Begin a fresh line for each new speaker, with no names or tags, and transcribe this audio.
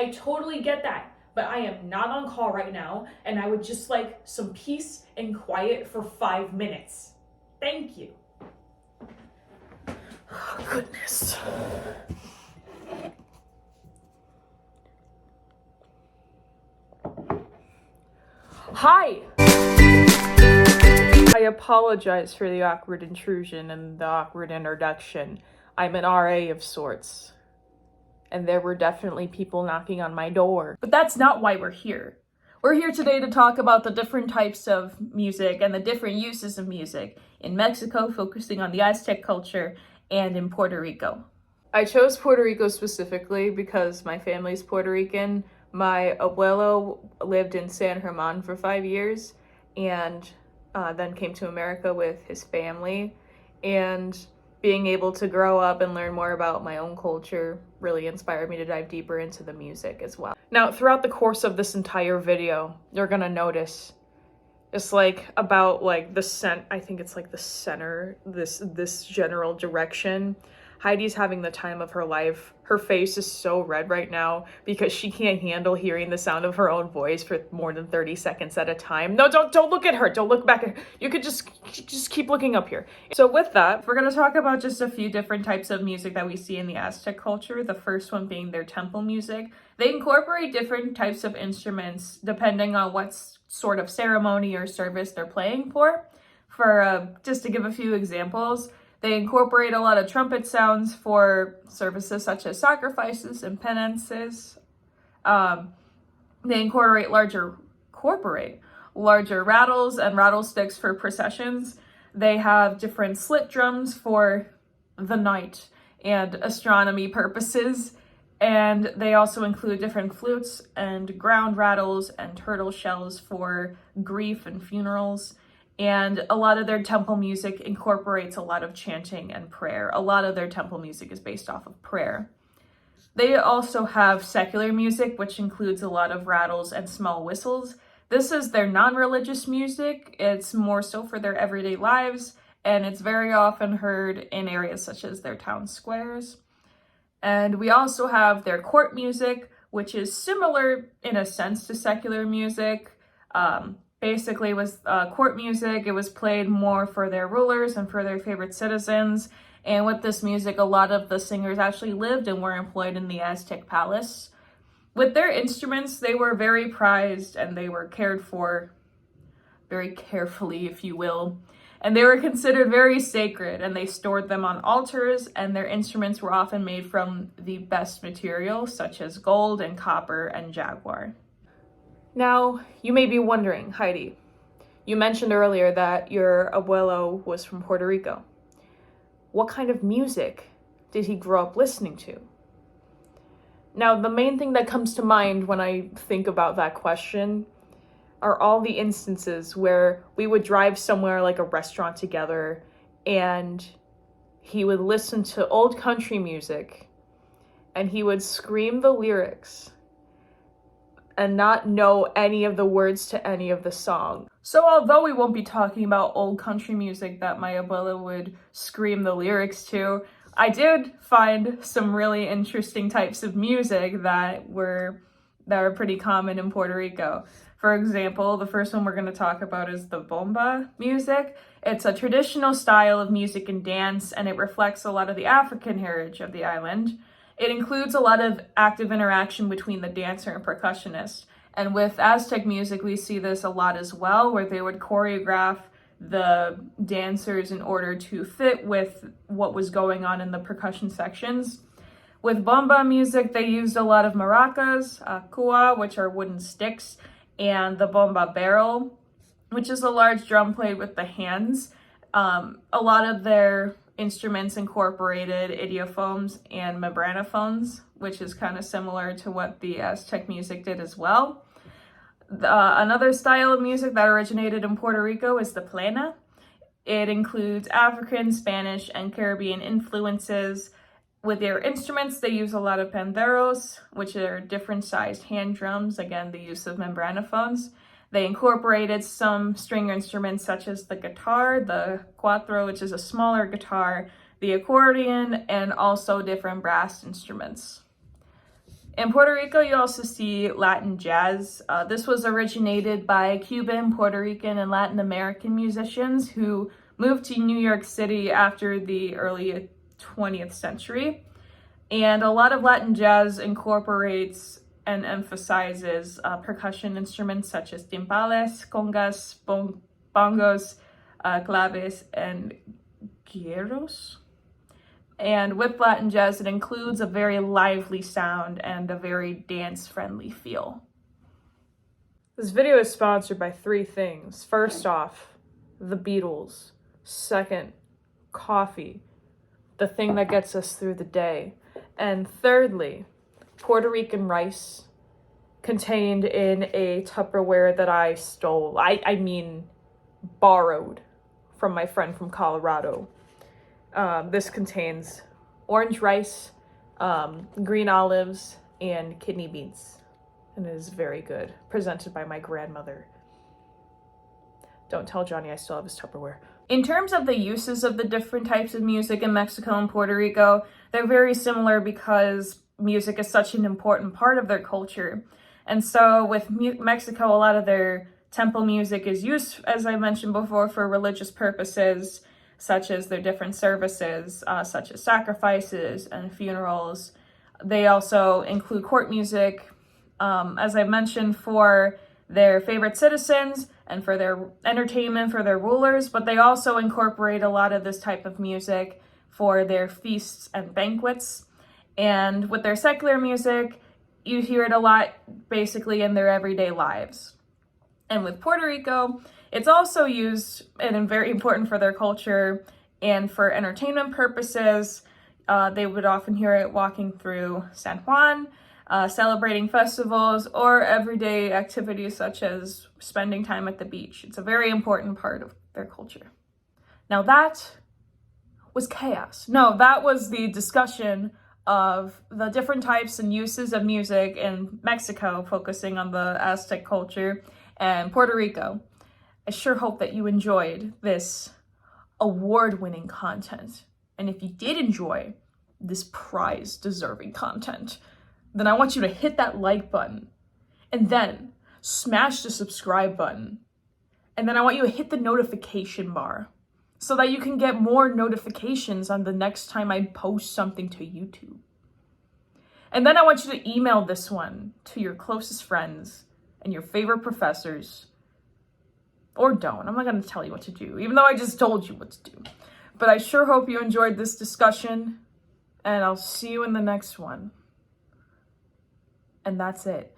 I totally get that, but I am not on call right now, and I would just like some peace and quiet for 5 minutes. Thank you. Oh, goodness. Hi! I apologize for the awkward intrusion and the awkward introduction. I'm an RA of sorts. And there were definitely people knocking on my door. But that's not why we're here. We're here today to talk about the different types of music and the different uses of music in Mexico, focusing on the Aztec culture, and in Puerto Rico. I chose Puerto Rico specifically because my family's Puerto Rican. My abuelo lived in San German for 5 years and then came to America with his family. And being able to grow up and learn more about my own culture really inspired me to dive deeper into the music as well. Now, throughout the course of this entire video, you're gonna notice it's like about like I think it's like the center, this general direction. Heidi's having the time of her life. Her face is so red right now because she can't handle hearing the sound of her own voice for more than 30 seconds at a time. No, don't look at her. Don't look back at her. You could just keep looking up here. So with that, we're gonna talk about just a few different types of music that we see in the Aztec culture. The first one being their temple music. They incorporate different types of instruments depending on what sort of ceremony or service they're playing for. Just to give a few examples, they incorporate a lot of trumpet sounds for services such as sacrifices and penances. They incorporate larger rattles and rattlesticks for processions. They have different slit drums for the night and astronomy purposes. And they also include different flutes and ground rattles and turtle shells for grief and funerals. And a lot of their temple music incorporates a lot of chanting and prayer. A lot of their temple music is based off of prayer. They also have secular music, which includes a lot of rattles and small whistles. This is their non-religious music. It's more so for their everyday lives, and it's very often heard in areas such as their town squares. And we also have their court music, which is similar in a sense to secular music. Basically was court music. It was played more for their rulers and for their favorite citizens. And with this music, a lot of the singers actually lived and were employed in the Aztec palace. With their instruments, they were very prized and they were cared for very carefully, if you will. And they were considered very sacred, and they stored them on altars, and their instruments were often made from the best materials, such as gold and copper and jaguar. Now, you may be wondering, Heidi, you mentioned earlier that your abuelo was from Puerto Rico. What kind of music did he grow up listening to? Now, the main thing that comes to mind when I think about that question are all the instances where we would drive somewhere like a restaurant together and he would listen to old country music and he would scream the lyrics and not know any of the words to any of the song. So although we won't be talking about old country music that my abuela would scream the lyrics to, I did find some really interesting types of music that were pretty common in Puerto Rico. For example, the first one we're going to talk about is the bomba music. It's a traditional style of music and dance, and it reflects a lot of the African heritage of the island. It includes a lot of active interaction between the dancer and percussionist. And with Aztec music, we see this a lot as well, where they would choreograph the dancers in order to fit with what was going on in the percussion sections. With bomba music, they used a lot of maracas, cua, which are wooden sticks, and the bomba barrel, which is a large drum played with the hands. A lot of their instruments incorporated idiophones and membranophones, which is kind of similar to what the Aztec music did as well. Another style of music that originated in Puerto Rico is the plena. It includes African, Spanish, and Caribbean influences. With their instruments, they use a lot of panderos, which are different sized hand drums, again, the use of membranophones. They incorporated some string instruments such as the guitar, the cuatro, which is a smaller guitar, the accordion, and also different brass instruments. In Puerto Rico, you also see Latin jazz. This was originated by Cuban, Puerto Rican, and Latin American musicians who moved to New York City after the early 20th century. And a lot of Latin jazz incorporates and emphasizes percussion instruments such as timbales, congas, bongos, claves, and guitarras. And with Latin jazz, it includes a very lively sound and a very dance-friendly feel. This video is sponsored by 3 things. First off, the Beatles. Second, coffee, the thing that gets us through the day. And thirdly, Puerto Rican rice contained in a Tupperware that I stole. I mean, borrowed from my friend from Colorado. This contains orange rice, green olives, and kidney beans. And it is very good. Presented by my grandmother. Don't tell Johnny I still have his Tupperware. In terms of the uses of the different types of music in Mexico and Puerto Rico, they're very similar because music is such an important part of their culture. And so with Mexico, a lot of their temple music is used, as I mentioned before, for religious purposes, such as their different services, such as sacrifices and funerals. They also include court music, as I mentioned, for their favorite citizens and for their entertainment for their rulers, but they also incorporate a lot of this type of music for their feasts and banquets. And with their secular music, you hear it a lot basically in their everyday lives. And with Puerto Rico, it's also used and very important for their culture and for entertainment purposes. They would often hear it walking through San Juan, celebrating festivals, or everyday activities such as spending time at the beach. It's a very important part of their culture. Now that was chaos. No, that was the discussion of the different types and uses of music in Mexico, focusing on the Aztec culture, and Puerto Rico. I sure hope that you enjoyed this award-winning content. And if you did enjoy this prize-deserving content, then I want you to hit that like button and then smash the subscribe button. And then I want you to hit the notification bar so that you can get more notifications on the next time I post something to YouTube. And then I want you to email this one to your closest friends and your favorite professors. Or don't. I'm not going to tell you what to do, even though I just told you what to do. But I sure hope you enjoyed this discussion, and I'll see you in the next one. And that's it.